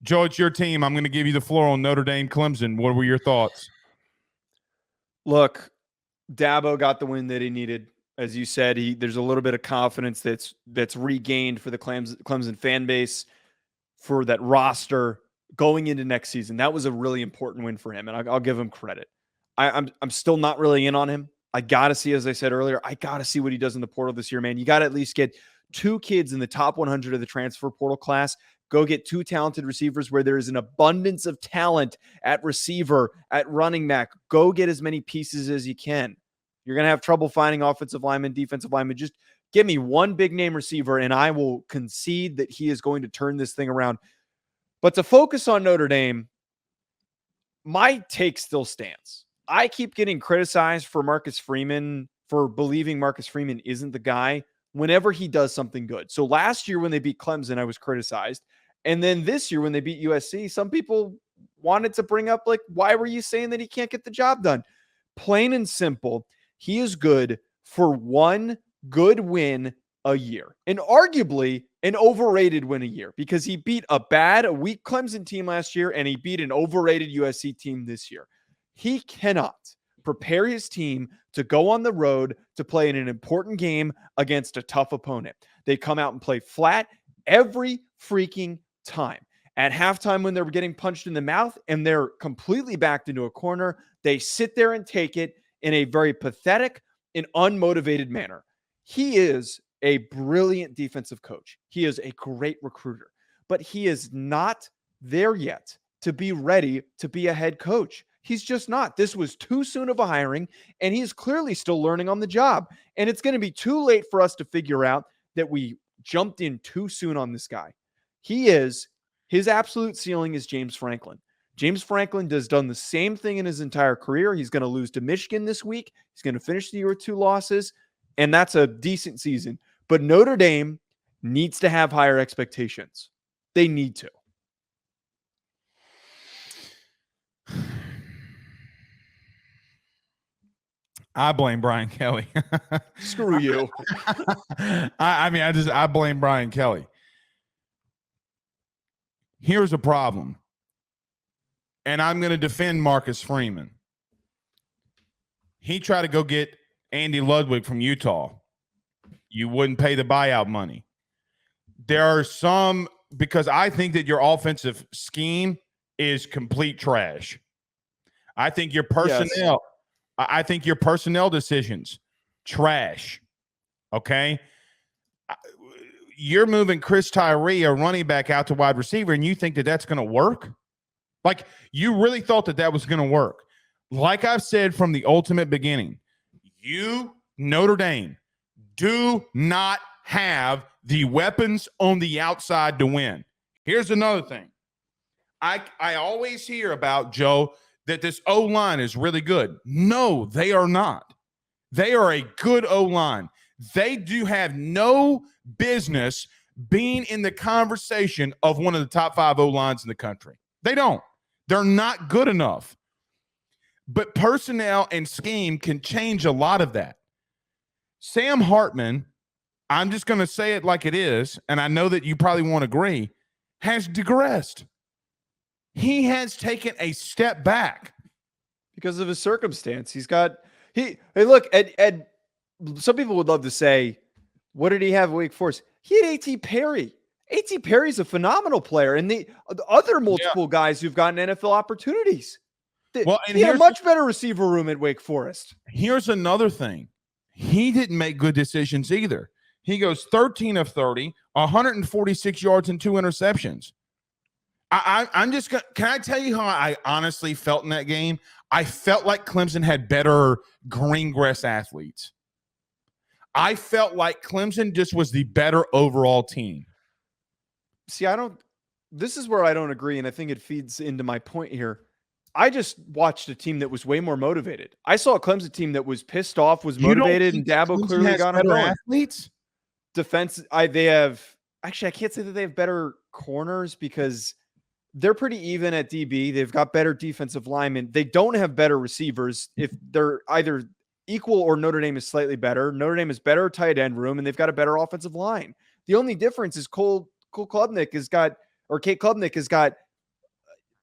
Joe, it's your team. I'm going to give you the floor on Notre Dame Clemson. What were your thoughts? Look, Dabo got the win that he needed. As you said, there's a little bit of confidence that's regained for the Clemson fan base, for that roster going into next season. That was a really important win for him, and I'll give him credit. I'm still not really in on him. I got to see, as I said earlier, I got to see what he does in the portal this year, man. You got to at least get 2 kids in the top 100 of the transfer portal class. Go get 2 talented receivers where there is an abundance of talent at receiver, at running back. Go get as many pieces as you can. You're going to have trouble finding offensive linemen, defensive linemen. Just give me one big name receiver, and I will concede that he is going to turn this thing around. But to focus on Notre Dame, my take still stands. I keep getting criticized for Marcus Freeman, for believing Marcus Freeman isn't the guy whenever he does something good. So last year when they beat Clemson, I was criticized. And then this year when they beat USC, some people wanted to bring up, like, why were you saying that he can't get the job done? Plain and simple, he is good for one good win a year, and arguably an overrated win a year, because he beat a weak Clemson team last year, and he beat an overrated USC team this year. He cannot prepare his team to go on the road to play in an important game against a tough opponent. They come out and play flat every freaking time. At halftime, when they're getting punched in the mouth and they're completely backed into a corner, they sit there and take it in a very pathetic and unmotivated manner. He is a brilliant defensive coach. He is a great recruiter, but he is not there yet to be ready to be a head coach. He's just not. This was too soon of a hiring, and he's clearly still learning on the job. And it's going to be too late for us to figure out that we jumped in too soon on this guy. His absolute ceiling is James Franklin. James Franklin has done the same thing in his entire career. He's going to lose to Michigan this week. He's going to finish the year with 2 losses, and that's a decent season. But Notre Dame needs to have higher expectations. They need to. I blame Brian Kelly. Screw you. I blame Brian Kelly. Here's a problem. And I'm going to defend Marcus Freeman. He tried to go get Andy Ludwig from Utah. You wouldn't pay the buyout money. There are some, because I think that your offensive scheme is complete trash. I think your personnel, I think your personnel decisions, trash. Okay? You're moving Chris Tyree, a running back, out to wide receiver, and you think that that's going to work? Like, you really thought that that was going to work. Like I've said from the ultimate beginning, you, Notre Dame, do not have the weapons on the outside to win. Here's another thing. I always hear about, Joe, that this O-line is really good. No, they are not. They are a good O-line. They do have no business being in the conversation of one of the top 5 O-lines in the country. They don't. They're not good enough. But personnel and scheme can change a lot of that. Sam Hartman, I'm just going to say it like it is, and I know that you probably won't agree, has digressed. He has taken a step back. Because of his circumstance. Hey, look, Ed, some people would love to say, what did he have at Wake Forest? He had A.T. Perry. A.T. Perry's a phenomenal player. And the other multiple guys who've gotten NFL opportunities. He had a much better receiver room at Wake Forest. Here's another thing. He didn't make good decisions either. He goes 13 of 30, 146 yards and 2 interceptions. I'm just going to – can I tell you how I honestly felt in that game? I felt like Clemson had better green grass athletes. I felt like Clemson just was the better overall team. See, this is where I don't agree, and I think it feeds into my point here. I just watched a team that was way more motivated. I saw a Clemson team that was pissed off, was motivated, and Dabo clearly got on going. Athletes? Defense, they have – actually, I can't say that they have better corners because they're pretty even at DB. They've got better defensive linemen. They don't have better receivers. If they're either equal or Notre Dame is slightly better. Notre Dame is better tight end room, and they've got a better offensive line. The only difference is Kate Klubnik has got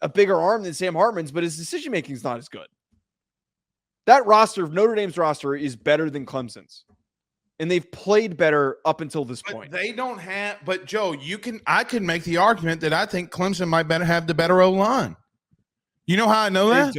a bigger arm than Sam Hartman's, but his decision making is not as good. That roster, Notre Dame's roster, is better than Clemson's. And they've played better up until this point. They don't have, but Joe, I could make the argument that I think Clemson might have the better O-line. You know how I know that?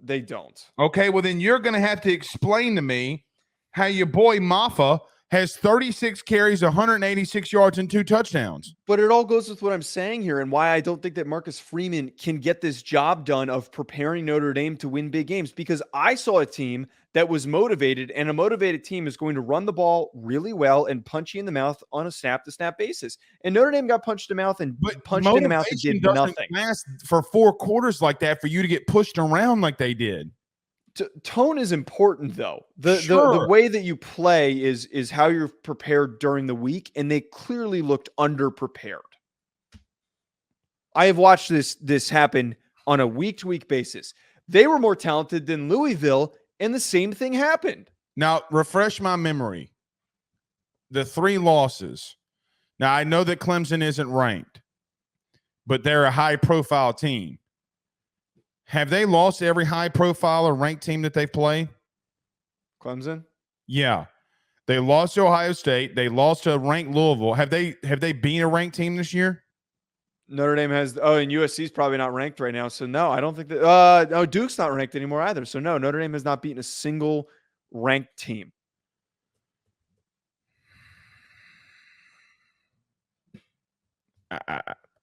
They don't. Okay, well then you're going to have to explain to me how your boy Maffa has 36 carries, 186 yards, and 2 touchdowns. But it all goes with what I'm saying here and why I don't think that Marcus Freeman can get this job done of preparing Notre Dame to win big games, because I saw a team that was motivated, and a motivated team is going to run the ball really well and punch you in the mouth on a snap-to-snap basis. And Notre Dame got punched in the mouth and punched in the mouth and did nothing. Last for 4 quarters like that for you to get pushed around like they did. Tone is important, though. The way that you play is how you're prepared during the week, and they clearly looked underprepared. I have watched this happen on a week-to-week basis. They were more talented than Louisville, and the same thing happened. Now, refresh my memory. The 3 losses. Now, I know that Clemson isn't ranked, but they're a high-profile team. Have they lost every high-profile or ranked team that they've played? Clemson? Yeah. They lost to Ohio State. They lost to ranked Louisville. Have they been a ranked team this year? Notre Dame has – and USC's probably not ranked right now. So, no, I don't think that no, Duke's not ranked anymore either. So, no, Notre Dame has not beaten a single ranked team.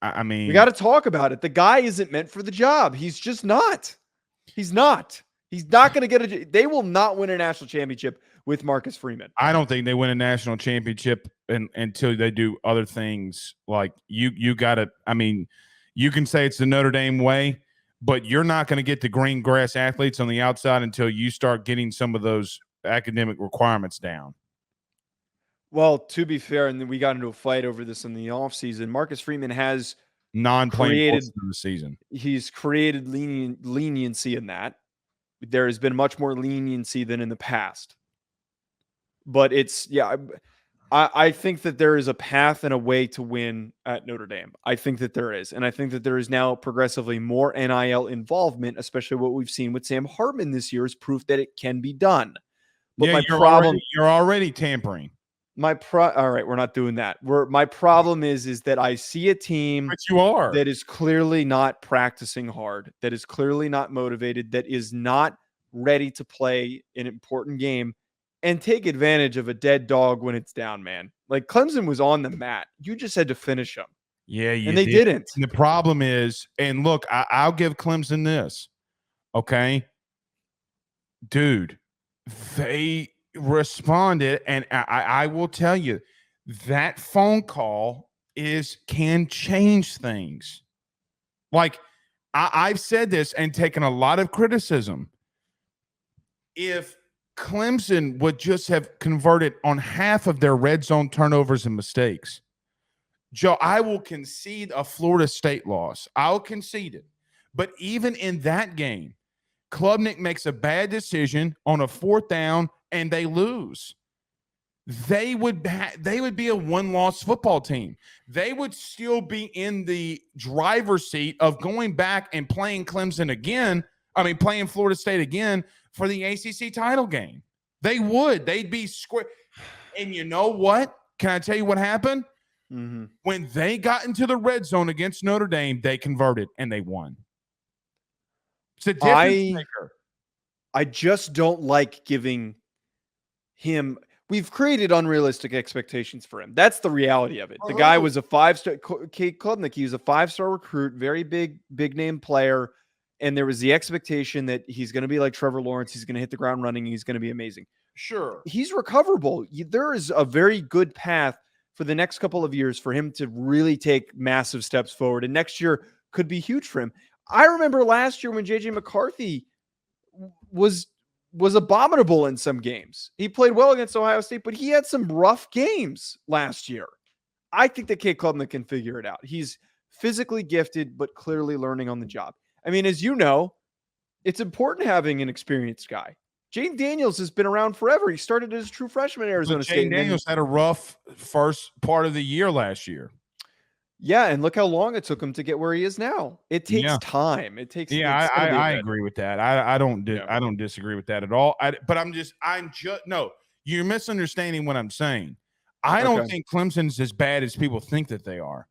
I mean, we got to talk about it. The guy isn't meant for the job. He's just not. He's not. He's not going to get they will not win a national championship with Marcus Freeman. I don't think they win a national championship until they do other things. Like you got to, I mean, you can say it's the Notre Dame way, but you're not going to get the green grass athletes on the outside until you start getting some of those academic requirements down. Well, to be fair, and then we got into a fight over this in the offseason. Marcus Freeman has non-playing most of the season. He's created leniency in that. There has been much more leniency than in the past. But it's, I think that there is a path and a way to win at Notre Dame. I think that there is. And I think that there is now progressively more NIL involvement, especially what we've seen with Sam Hartman this year is proof that it can be done. But you're already tampering. All right, we're not doing that. My problem is that I see a team that is clearly not practicing hard, that is clearly not motivated, that is not ready to play an important game and take advantage of a dead dog when it's down, man. Like Clemson was on the mat. You just had to finish them. Yeah, and they didn't. And the problem is, and look, I'll give Clemson this, okay? Dude, they responded, and I will tell you that phone call can change things. Like I've said this and taken a lot of criticism. If Clemson would just have converted on half of their red zone turnovers and mistakes, Joe, I will concede a Florida State loss. I'll concede it. But even in that game, Klubnik makes a bad decision on a 4th down and they lose. They would be a 1-loss football team. They would still be in the driver's seat of going back and playing Clemson again. I mean, playing Florida State again for the ACC title game. They would. They'd be square. And you know what? Can I tell you what happened? Mm-hmm. When they got into the red zone against Notre Dame, they converted and they won. It's a difference maker. I just don't like giving him. We've created unrealistic expectations for him. That's the reality of it. The guy was a 5-star. Kate Klubnik, he was a 5-star recruit, very big name player. And there was the expectation that he's going to be like Trevor Lawrence. He's going to hit the ground running. He's going to be amazing. Sure. He's recoverable. There is a very good path for the next couple of years for him to really take massive steps forward. And next year could be huge for him. I remember last year when J.J. McCarthy was abominable in some games. He played well against Ohio State, but he had some rough games last year. I think that Kate Klubnik can figure it out. He's physically gifted, but clearly learning on the job. I mean, as you know, it's important having an experienced guy. Jane Daniels has been around forever. He started as a true freshman at Arizona State. Jane Daniels had a rough first part of the year last year. Yeah, and look how long it took him to get where he is now. It takes Yeah. time. It takes. Yeah, It's gonna be a I bit. agree with that. I don't Yeah. I don't disagree with that at all. But I'm just no, you're misunderstanding what I'm saying. I don't Okay. think Clemson's as bad as people think that they are.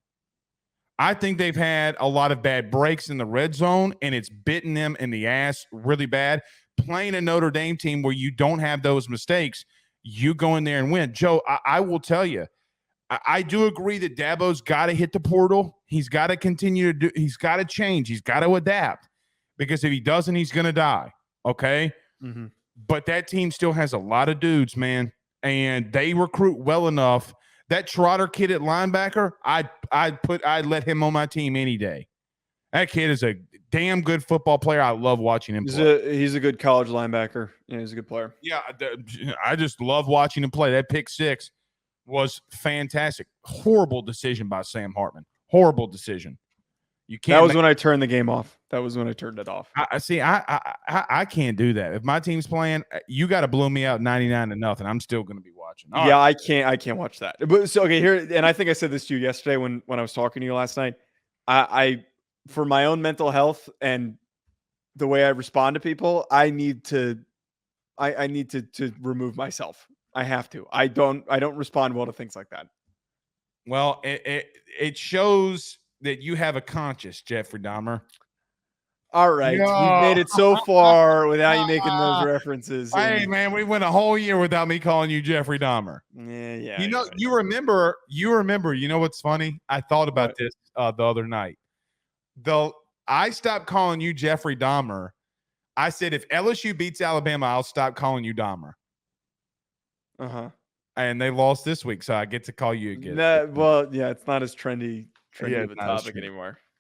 I think they've had a lot of bad breaks in the red zone, and it's bitten them in the ass really bad. Playing a Notre Dame team where you don't have those mistakes, you go in there and win. Joe, I will tell you, I do agree that Dabo's got to hit the portal. He's got to continue to do. He's got to change. He's got to adapt because if he doesn't, he's going to die. Okay, Mm-hmm. but that team still has a lot of dudes, man, and they recruit well enough. That Trotter kid at linebacker, I'd let him on my team any day. That kid is a damn good football player. I love watching him play. He's a good college linebacker. Yeah, he's a good player. Yeah, I just love watching him play. That pick six was fantastic. Horrible decision by Sam Hartman. Horrible decision. You can't. That was when I turned the game off. That was when I turned it off. I see. I can't do that. If my team's playing, you got to blow me out 99-0. I'm still going to be watching. All yeah, right. I can't watch that. But so okay, here, and I think I said this to you yesterday when I was talking to you last night. I for my own mental health and the way I respond to people, I need to remove myself. I have to. I don't respond well to things like that. Well, it shows that you have a conscience, Jeffrey Dahmer. All right, No. we've made it so far without you making those references. Hey, man, we went a whole year without me calling you Jeffrey Dahmer. Yeah. You know, you remember. You know what's funny? I thought about this the other night. Though I stopped calling you Jeffrey Dahmer. I said if LSU beats Alabama, I'll stop calling you Dahmer. And they lost this week, so I get to call you again. Well, yeah, it's not as trendy of a topic anymore. anymore.